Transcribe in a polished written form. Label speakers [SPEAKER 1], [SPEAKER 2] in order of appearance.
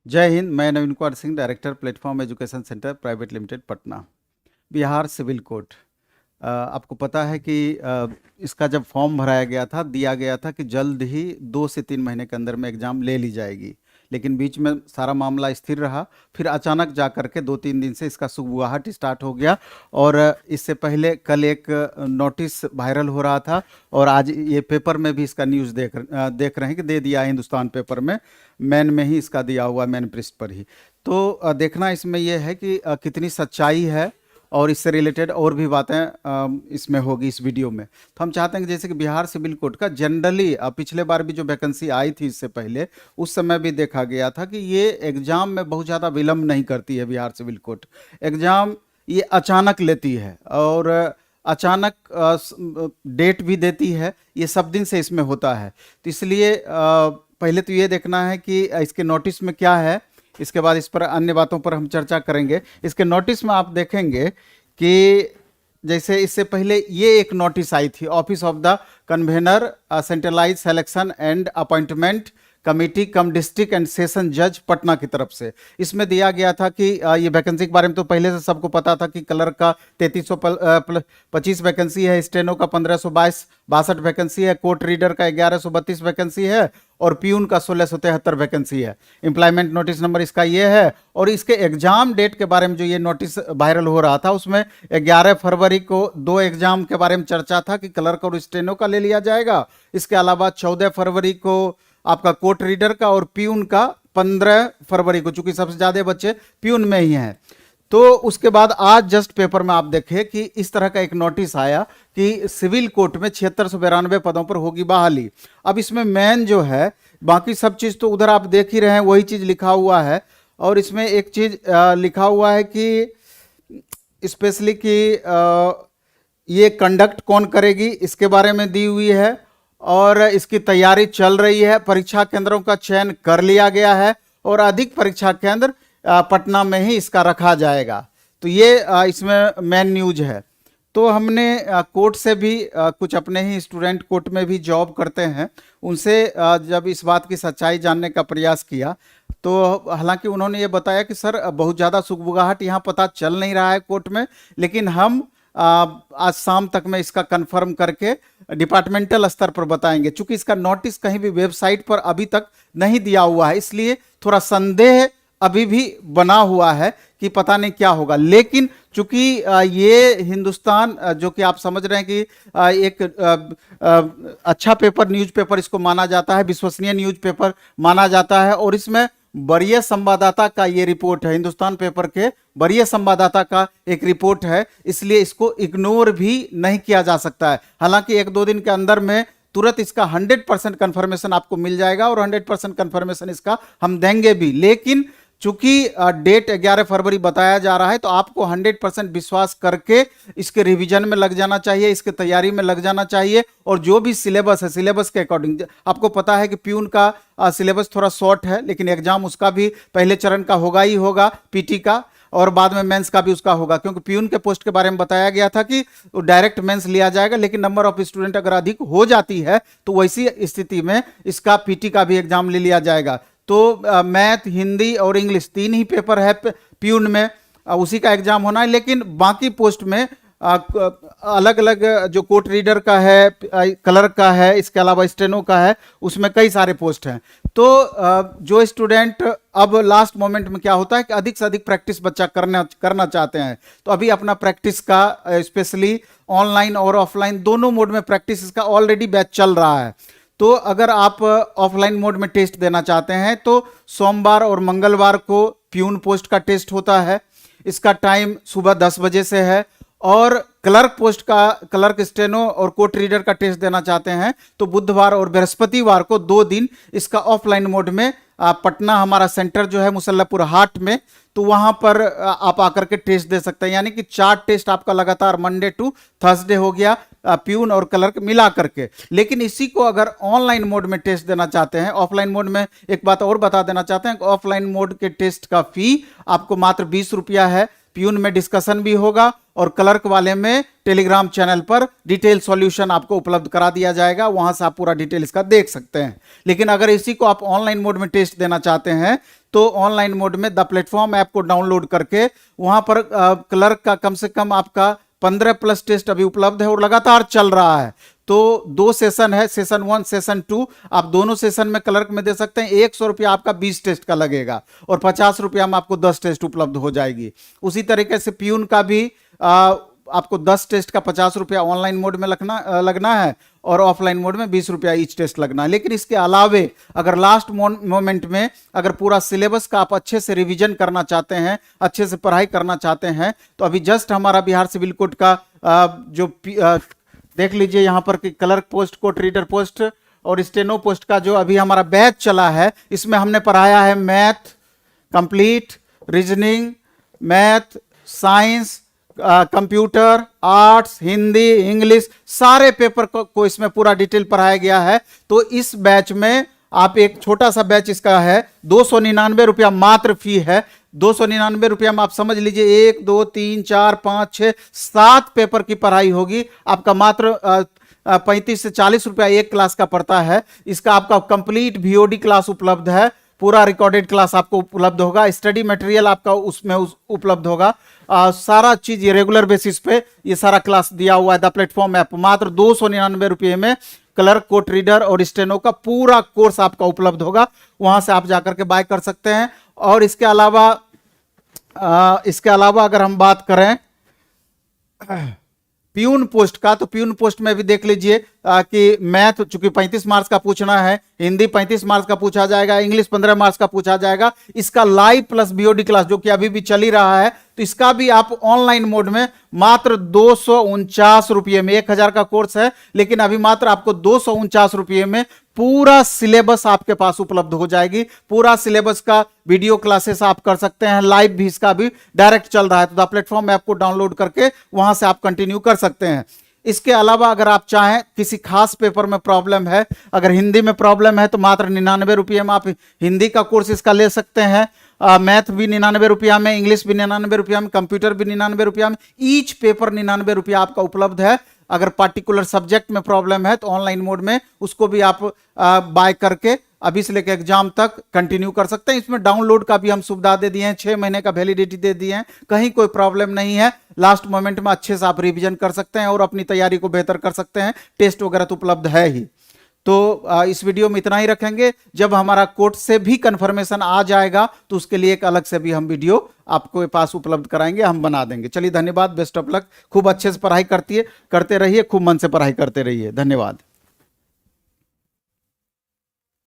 [SPEAKER 1] जय हिंद। मैं Naveen Kumar Singh, director Platform Education Centre Private Limited Patna. Bihar civil code, आपको पता है कि इसका जब फॉर्म भराया गया था, दिया गया था कि जल्द ही 2 से 3 महीने के अंदर में एग्ज़ाम ले ली जाएगी, लेकिन बीच में सारा मामला स्थिर रहा। फिर अचानक जा कर के 2-3 दिन से इसका सुगबुगाहट स्टार्ट हो गया। और इससे पहले कल एक नोटिस वायरल हो रहा था, और आज ये पेपर में भी इसका न्यूज़ देख रहे हैं कि दे दिया है, हिंदुस्तान पेपर में मेन में ही इसका दिया हुआ, मेन पृष्ठ पर ही। तो देखना इसमें यह है कि कितनी सच्चाई है, और इससे रिलेटेड और भी बातें इसमें होगी इस वीडियो में। तो हम चाहते हैं कि जैसे कि बिहार सिविल कोड का जनरली पिछले बार भी जो वैकेंसी आई थी इससे पहले, उस समय भी देखा गया था कि ये एग्ज़ाम में बहुत ज़्यादा विलम्ब नहीं करती है बिहार सिविल कोड। एग्ज़ाम ये अचानक लेती है, और अचानक डेट भी देती है। ये सब दिन से इसमें होता है। तो इसलिए पहले तो ये देखना है कि इसके नोटिस में क्या है, इसके बाद इस पर अन्य बातों पर हम चर्चा करेंगे। इसके नोटिस में आप देखेंगे कि जैसे इससे पहले ये एक नोटिस आई थी, office of the convener centralize selection and appointment committee cum district and session जज पटना की तरफ से। इसमें दिया गया था कि ये वैकेंसी के बारे में तो पहले से सबको पता था कि क्लर्क का 3325 वैकेंसी है, स्टेनो का 1562 वैकेंसी है, कोर्ट रीडर का 1132 वैकेंसी है, और प्यून का 1673 वैकेंसी है। एम्प्लॉयमेंट नोटिस नंबर इसका ये है। और इसके एग्जाम डेट के बारे में जो ये नोटिस वायरल हो रहा था, उसमें 11 फरवरी को 2 एग्जाम के बारे में चर्चा था कि क्लर्क और स्टेनो का ले लिया जाएगा। इसके अलावा 14 फरवरी को आपका कोर्ट रीडर का, और प्यून का 15 फरवरी को, चूंकि सबसे ज्यादा बच्चे प्यून में ही हैं। तो उसके बाद आज जस्ट पेपर में आप देखें कि इस तरह का एक नोटिस आया कि सिविल कोर्ट में 7692 पदों पर होगी बहाली। अब इसमें मेन जो है, बाकी सब चीज़ तो उधर आप देख ही रहे हैं, वही चीज़ लिखा हुआ है। और इसमें एक चीज़ लिखा हुआ है कि स्पेशली कि ये कंडक्ट कौन करेगी, इसके बारे में दी हुई है। और इसकी तैयारी चल रही है, परीक्षा केंद्रों का चयन कर लिया गया है, और अधिक परीक्षा केंद्र पटना में ही इसका रखा जाएगा। तो ये इसमें मेन न्यूज है। तो हमने कोर्ट से भी कुछ अपने ही स्टूडेंट कोर्ट में भी जॉब करते हैं, उनसे जब इस बात की सच्चाई जानने का प्रयास किया, तो हालांकि उन्होंने ये बताया कि सर बहुत ज़्यादा सुगबुगाहट यहाँ पता चल नहीं रहा है कोर्ट में, लेकिन हम आज शाम तक में इसका कंफर्म करके डिपार्टमेंटल स्तर पर बताएंगे। चूंकि इसका नोटिस कहीं भी वेबसाइट पर अभी तक नहीं दिया हुआ है, इसलिए थोड़ा संदेह अभी भी बना हुआ है कि पता नहीं क्या होगा। लेकिन चूंकि ये हिंदुस्तान, जो कि आप समझ रहे हैं कि एक अच्छा पेपर, न्यूज़ पेपर इसको माना जाता है, विश्वसनीय न्यूज़ पेपर माना जाता है, और इसमें वरीय संवाददाता का ये रिपोर्ट है, हिंदुस्तान पेपर के वरीय संवाददाता का एक रिपोर्ट है, इसलिए इसको इग्नोर भी नहीं किया जा सकता है। हालांकि 1-2 दिन के अंदर में तुरंत इसका 100% कंफर्मेशन आपको मिल जाएगा, और 100% कंफर्मेशन इसका हम देंगे भी। लेकिन चूंकि डेट 11 फरवरी बताया जा रहा है, तो आपको 100% विश्वास करके इसके रिवीजन में लग जाना चाहिए, इसके तैयारी में लग जाना चाहिए। और जो भी सिलेबस है, सिलेबस के अकॉर्डिंग, आपको पता है कि प्यून का सिलेबस थोड़ा शॉर्ट है, लेकिन एग्जाम उसका भी पहले चरण का होगा ही होगा, पीटी का, और बाद में मेंस का भी उसका होगा। क्योंकि प्यून के पोस्ट के बारे में बताया गया था कि डायरेक्ट मेंस लिया जाएगा, लेकिन नंबर ऑफ स्टूडेंट अगर अधिक हो जाती है तो वैसी स्थिति में इसका पीटी का भी एग्जाम ले लिया जाएगा। तो मैथ, हिंदी और इंग्लिश 3 ही पेपर है प्यून में, उसी का एग्जाम होना है। लेकिन बाकी पोस्ट में अलग अलग, जो कोर्ट रीडर का है, क्लर्क का है, इसके अलावा स्टेनो का है, उसमें कई सारे पोस्ट हैं। तो जो स्टूडेंट अब लास्ट मोमेंट में क्या होता है कि अधिक से अधिक प्रैक्टिस बच्चा करना चाहते हैं, तो अभी अपना प्रैक्टिस का स्पेशली ऑनलाइन और ऑफलाइन दोनों मोड में प्रैक्टिस इसका ऑलरेडी बैच चल रहा है। तो अगर आप ऑफलाइन मोड में टेस्ट देना चाहते हैं, तो सोमवार और मंगलवार को प्यून पोस्ट का टेस्ट होता है। इसका टाइम सुबह 10 बजे से है। और क्लर्क पोस्ट का, क्लर्क, स्टेनो और कोर्ट रीडर का टेस्ट देना चाहते हैं, तो बुधवार और बृहस्पतिवार को 2 दिन इसका ऑफलाइन मोड में पटना हमारा सेंटर जो है मुसल्लापुर हाट में, तो वहां पर आप आकर के टेस्ट दे सकते हैं। यानी कि 4 टेस्ट आपका लगातार मंडे टू थर्सडे हो गया, प्यून और क्लर्क मिला करके। लेकिन इसी को अगर ऑनलाइन मोड में टेस्ट देना चाहते हैं, ऑफलाइन मोड में एक बात और बता देना चाहते हैं, ऑफलाइन मोड के टेस्ट का फी आपको मात्र 20 रुपया है। प्यून में डिस्कशन भी होगा और क्लर्क वाले में टेलीग्राम चैनल पर डिटेल सॉल्यूशन आपको उपलब्ध करा दिया जाएगा, वहां से आप पूरा डिटेल इसका देख सकते हैं। लेकिन अगर इसी को आप ऑनलाइन मोड में टेस्ट देना चाहते हैं तो ऑनलाइन मोड में द प्लेटफॉर्म ऐप को डाउनलोड करके वहां पर क्लर्क का कम से कम आपका 15+ टेस्ट अभी उपलब्ध है और लगातार चल रहा है। तो 2 सेशन है, सेशन 1 सेशन 2, आप दोनों सेशन में क्लर्क में दे सकते हैं। 100 रुपया आपका 20 टेस्ट का लगेगा और 50 रुपया में आपको 10 टेस्ट उपलब्ध हो जाएगी। उसी तरीके से प्यून का भी आपको 10 टेस्ट का 50 रुपया ऑनलाइन मोड में लगना है और ऑफलाइन मोड में 20 रुपया ईच टेस्ट लगना है। लेकिन इसके अलावे अगर लास्ट मोमेंट में अगर पूरा सिलेबस का आप अच्छे से रिवीजन करना चाहते हैं, अच्छे से पढ़ाई करना चाहते हैं, तो अभी जस्ट हमारा बिहार सिविल कोड का जो देख लीजिए यहाँ पर कि clerk post, court reader post और स्टेनो पोस्ट का जो अभी हमारा बैच चला है, इसमें हमने पढ़ाया है math complete, reasoning, math, science, computer, arts, Hindi, English, सारे पेपर को इसमें पूरा डिटेल पढ़ाया गया है। तो इस बैच में आप एक छोटा सा बैच इसका है, 299 रुपया मात्र फी है। 299 रुपया में आप समझ लीजिए 1 2 3 4 5 6 7 पेपर की पढ़ाई होगी। आपका मात्र 35 से 40 रुपया एक क्लास का पड़ता है। इसका आपका कंप्लीट VOD क्लास उपलब्ध है, पूरा रिकॉर्डेड क्लास आपको उपलब्ध होगा, स्टडी मटेरियल आपका उसमें उपलब्ध होगा, सारा चीज ये रेगुलर बेसिस पे ये सारा क्लास दिया हुआ है द प्लेटफॉर्म ऐप। मात्र 299 रुपये में क्लर्क, कोर्ट रीडर और स्टेनो का पूरा कोर्स आपका उपलब्ध होगा, वहां से आप जाकर के बाय कर सकते हैं। और इसके अलावा अगर हम बात करें प्यून पोस्ट का, तो प्यून पोस्ट में भी देख लीजिए कि मैथ चूंकि 35 मार्क्स का पूछना है, हिंदी 35 मार्क्स का पूछा जाएगा, इंग्लिश 15 मार्क्स का पूछा जाएगा। इसका लाइव प्लस VOD क्लास जो कि अभी भी चल ही रहा है, तो इसका भी आप ऑनलाइन मोड में मात्र 249 रुपये में, 1000 का कोर्स है लेकिन अभी मात्र आपको 249 रुपये में पूरा सिलेबस आपके पास उपलब्ध हो जाएगी। पूरा सिलेबस का वीडियो क्लासेस आप कर सकते हैं, लाइव भी इसका भी डायरेक्ट चल रहा है। तो द प्लेटफॉर्म ऐप को डाउनलोड करके वहां से आप कंटिन्यू कर सकते हैं। इसके अलावा अगर आप चाहें किसी खास पेपर में प्रॉब्लम है, अगर हिंदी में प्रॉब्लम है, तो मात्र 99 रुपये में आप हिंदी का कोर्स इसका ले सकते हैं। मैथ भी 99 रुपया में, इंग्लिश भी 99 रुपया में, कंप्यूटर भी 99 रुपया में, ईच पेपर 99 रुपया आपका उपलब्ध है। अगर पर्टिकुलर सब्जेक्ट में प्रॉब्लम है तो ऑनलाइन मोड में उसको भी आप बाय करके अभी से लेकर एग्जाम तक कंटिन्यू कर सकते हैं। इसमें डाउनलोड का भी हम सुविधा दे दिए हैं, 6 महीने का वैलिडिटी दे दिए हैं, कहीं कोई प्रॉब्लम नहीं है। लास्ट मोमेंट में अच्छे से आप रिवीजन कर सकते हैं और अपनी तैयारी को बेहतर कर सकते हैं। टेस्ट वगैरह तो उपलब्ध है ही। तो इस वीडियो में इतना ही रखेंगे। जब हमारा कोर्ट से भी कंफर्मेशन आ जाएगा तो उसके लिए एक अलग से भी हम वीडियो आपको पास उपलब्ध कराएंगे, हम बना देंगे। चलिए धन्यवाद, बेस्ट ऑफ लक। खूब अच्छे से पढ़ाई करते रहिए, खूब मन से पढ़ाई करते रहिए। धन्यवाद।